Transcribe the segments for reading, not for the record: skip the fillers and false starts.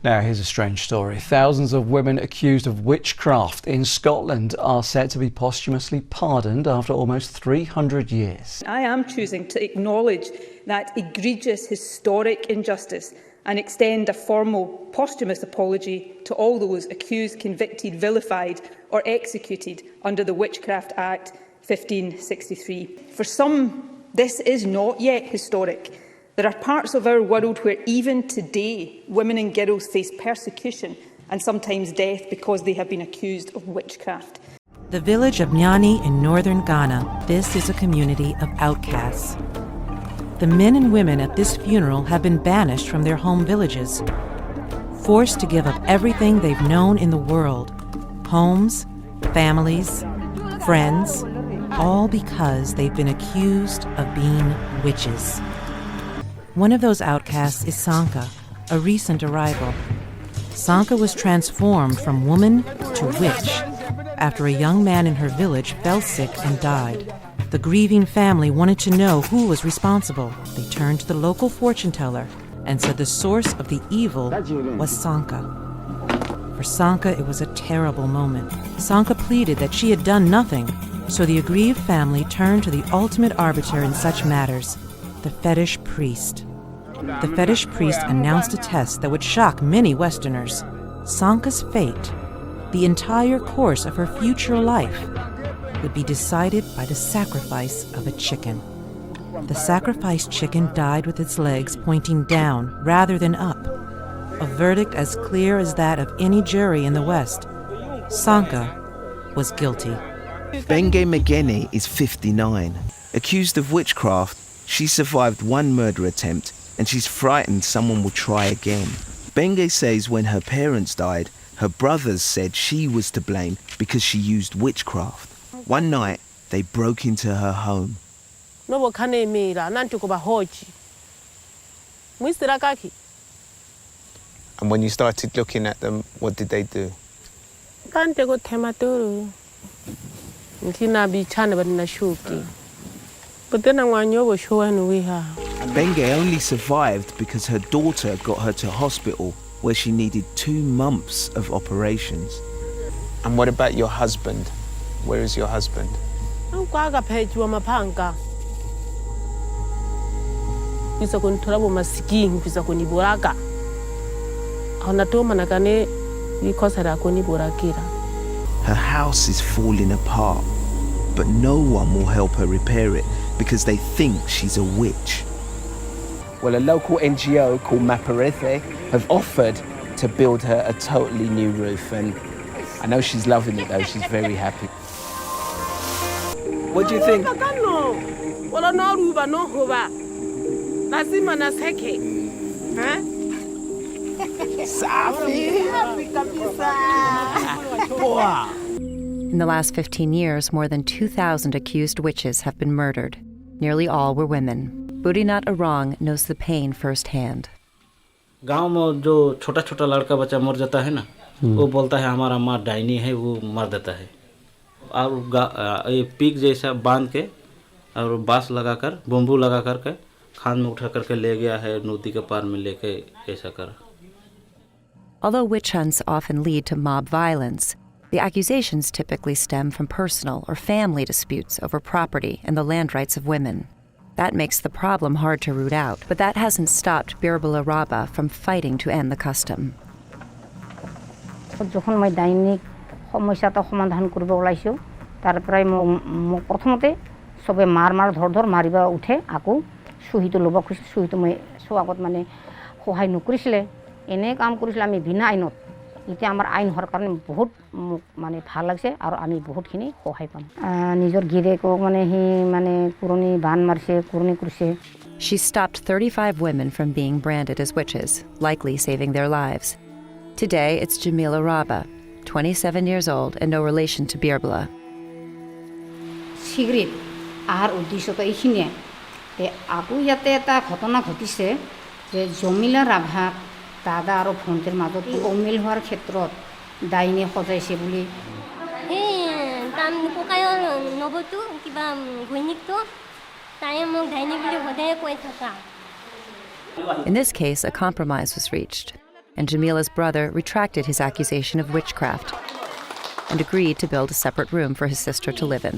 Now, here's a strange story. Thousands of women accused of witchcraft in Scotland are set to be posthumously pardoned after almost 300 years. I am choosing to acknowledge that egregious historic injustice and extend a formal posthumous apology to all those accused, convicted, vilified or executed under the Witchcraft Act 1563. For some, this is not yet historic. There are parts of our world where even today women and girls face persecution and sometimes death because they have been accused of witchcraft. The village of Nyani in northern Ghana, this is a community of outcasts. The men and women at this funeral have been banished from their home villages, forced to give up everything they've known in the world, homes, families, friends, all because they've been accused of being witches. One of those outcasts is Sanka, a recent arrival. Sanka was transformed from woman to witch after a young man in her village fell sick and died. The grieving family wanted to know who was responsible. They turned to the local fortune teller and said the source of the evil was Sanka. For Sanka, it was a terrible moment. Sanka pleaded that she had done nothing, so the aggrieved family turned to the ultimate arbiter in such matters, the fetish priest. The fetish priest announced a test that would shock many Westerners. Sanka's fate, the entire course of her future life, would be decided by the sacrifice of a chicken. The sacrificed chicken died with its legs pointing down rather than up, a verdict as clear as that of any jury in the West. Sanka was guilty. Benge Magene is 59. Accused of witchcraft, she survived one murder attempt and she's frightened someone will try again. Benge says when her parents died, her brothers said she was to blame because she used witchcraft. One night, they broke into her home. And when you started looking at them, what did they do? Benge only survived because her daughter got her to hospital where she needed 2 months of operations. And what about your husband? Where is your husband? Her house is falling apart, but no one will help her repair it because they think she's a witch. Well, a local NGO called Maparethe have offered to build her a totally new roof, and I know she's loving it though, she's very happy. What do you think? In the last 15 years, more than 2,000 accused witches have been murdered. Nearly all were women. Budinat Arang knows the pain firsthand. गांव में जो छोटा छोटा लड़का बच्चा मर जाता है ना, वो बोलता है हमारा माँ डाइनी है, वो मार देता है। और ये पीक जैसा बांध के और बांस लगाकर बम्बू लगा करके खान में उठा करके ले गया है, नदी के पार में लेके ऐसा कर। Although witch hunts often lead to mob violence, the accusations typically stem from personal or family disputes over property and the land rights of women. That makes the problem hard to root out, but that hasn't stopped Birbala Raba from fighting to end the custom. যখন মই দৈনিক সমস্যাটা সমাধান কৰিব ওলাইছো তাৰ পৰাই মই প্ৰথমতে সবে মাৰ ধৰ মাৰিবা উঠে আকৌ সুহিত লব খুজি সুহিত মই সোৱাগত মানে সহায় নকৰিছিলে এনে কাম কৰিছিল আমি বিনা আইনত এতিয়া আমাৰ আইন হোৱাৰ কাৰণে বহুত মানে ভাল লাগছে আৰু আমি বহুতখিনি সহায় পাম নিজৰ গিৰেক মানে হি মানে পুৰণি বান মাৰছে পুৰণি কৰিছে. She stopped 35 women from being branded as witches, likely saving their lives. Today, it's Jamila Raba, 27 years old and no relation to Birbala. Sigrid, our uddishota ikhine, te aku yate eta ghotona ghotiche je Jamila Raba দাদা আৰু ভণ্টিৰ মাজত অমিল হোৱাৰ ক্ষেত্ৰত ডাইনে সজাইছে বুলি তাম কোকায় নবতো কিবা গৈনিকটো তাই মোক ডাইনে বুলি সদায় কৈ থকা. In this case, a compromise was reached. and Jamila's brother retracted his accusation of witchcraft and agreed to build a separate room for his sister to live in.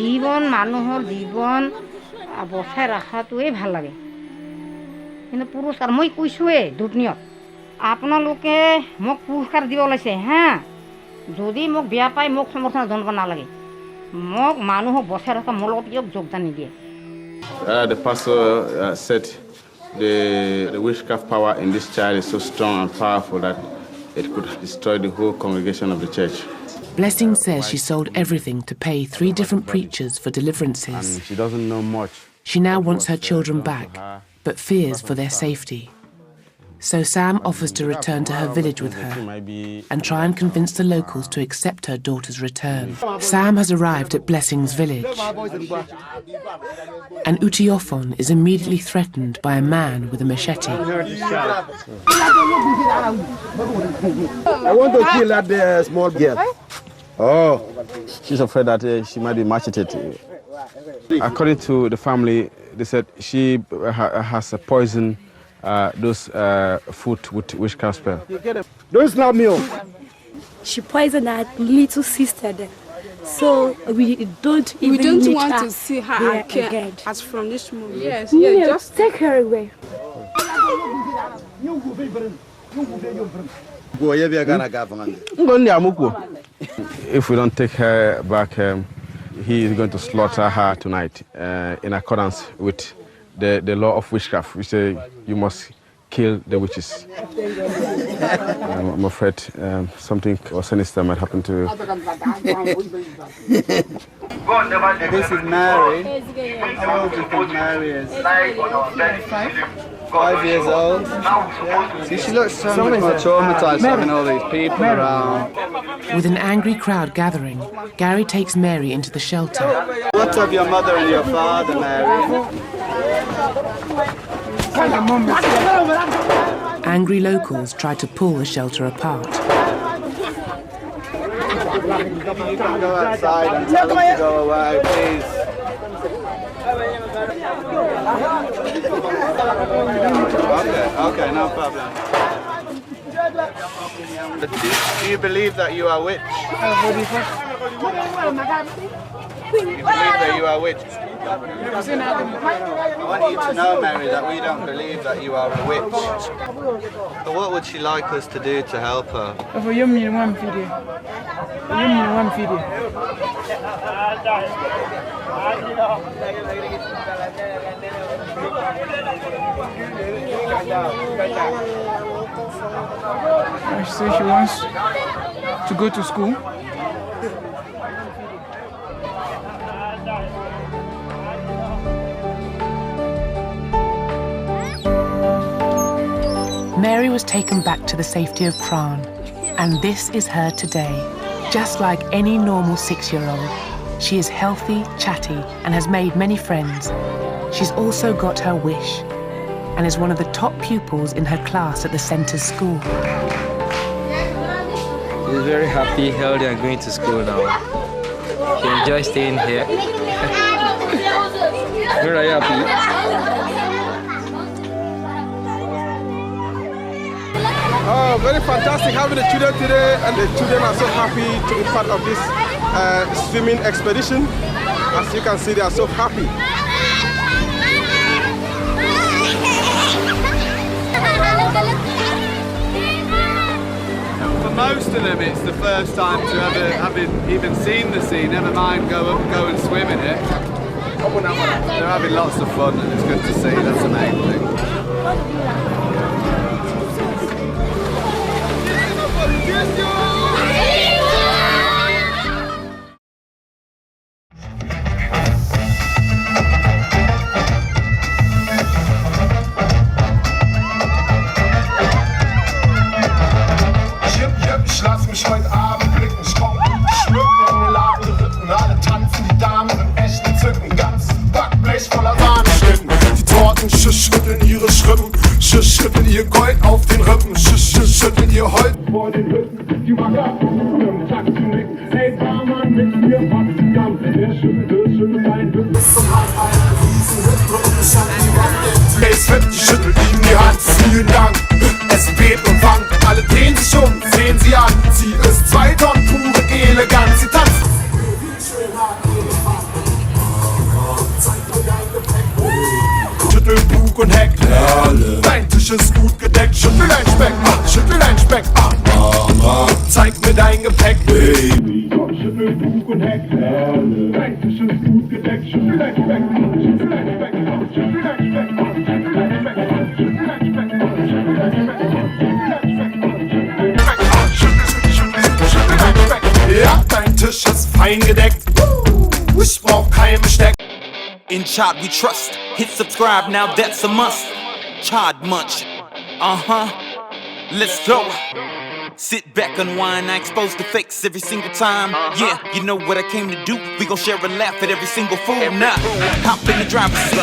জীবন মানুহৰ জীবন বচাই ৰখাটোৱে ভাল লাগে কিন্তু পুৰস্কাৰ মই কৈছোৱে দুৰ্নীয়ত আপোনালোকে মোক পুৰস্কাৰ দিব ওলাইছে হা যদি মোক বেয়া পাই মোক সমৰ্থন জনাব নালাগে মোক মানুহক বচাই ৰখা মোৰ লগত যোগদান নিদিয়ে The pastor said the witchcraft power in this child is so strong and powerful that it could destroy the whole congregation of the church. Blessing says she sold everything to pay 3 different preachers for deliverances. And she doesn't know much. She now wants her children back, but fears for their safety. So Sam offers to return to her village with her and try and convince the locals to accept her daughter's return. Sam has arrived at Blessing's village. And Utiofon is immediately threatened by a man with a machete. I want to kill that small girl. Oh, she's afraid that she might be macheted. According to the family, they said she has a poison those food with witchcraft spell. Don't slap me off. She poisoned our little sister there. So we don't want her to see her again. As from this moment. Yes, just take her away. If we don't take her back, he is going to slaughter her tonight in accordance with the law of witchcraft. We say you must kill the witches. I'm afraid something sinister might happen to you. This is Mary. How old do you think Mary is? 5 years old. See, she looks so much more traumatized having all these people around. With an angry crowd gathering, Gary takes Mary into the shelter. What of your mother and your father, Mary? Angry locals try to pull the shelter apart. You can go outside and tell them to go away, please. Okay, no problem. Do you believe that you are witch? You believe that you are witch? I want you to know, Mary, that we don't believe that you are a witch. So what would she like us to do to help her? She says she wants to go to school. Mary was taken back to the safety of CRARN, and this is her today. Just like any normal 6-year-old, she is healthy, chatty, and has made many friends. She's also got her wish, and is one of the top pupils in her class at the centre's school. She's very happy, healthy, and going to school now. She enjoys staying here. Very happy. Oh, very fantastic having the children today, and the children are so happy to be part of this swimming expedition. As you can see, they are so happy. For most of them, it's the first time to ever having even seen the sea, never mind go and swim in it. They're having lots of fun, and it's good to see. That's the main thing. Ich lass mich heute Abend blicken, ich komm schmücken in den Laden, Rücken, alle tanzen, die Damen sind echt entzücken, ganz Backblech voller Sahnestücken, die Torten schütteln ihre Schrippen, Mace fett, ich schüttel ihm die Hand, vielen Dank. Es weht und wankt, alle drehen sich um, sehen sie an. Sie ist 2 Tonnen pure Eleganz, sie tanzt. Schüttel Bug und Heck, Perle. Dein Tisch ist gut gedeckt, schüttel dein Speck, schüttel dein Speck, Mama. Zeig mir dein Gepäck, Baby. Komm, schüttel Bug und Heck, Perle. Dein Tisch ist gut gedeckt, schüttel dein Speck, schüttel dein Speck, schüttel dein Speck, schüttel dein Speck, schüttel dein Speck, schüttel dein Speck, ja, dein Tisch ist fein gedeckt. Ich brauch kein Besteck. In Chad we trust. Hit subscribe now, that's a must. Cringemunch. Let's go. Sit back, unwind. I expose the fakes every single time. Yeah, you know what I came to do. We gon' share a laugh at every single fool. Now, hop in the driver's seat.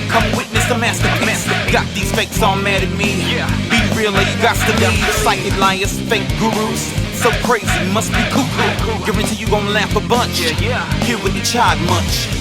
Come witness the masterpiece. Got these fakes all mad at me. Be real or you got to leave. Psychic liars, fake gurus. So crazy, must be cuckoo. Guarantee you gon' laugh a bunch. Here with the Cringemunch.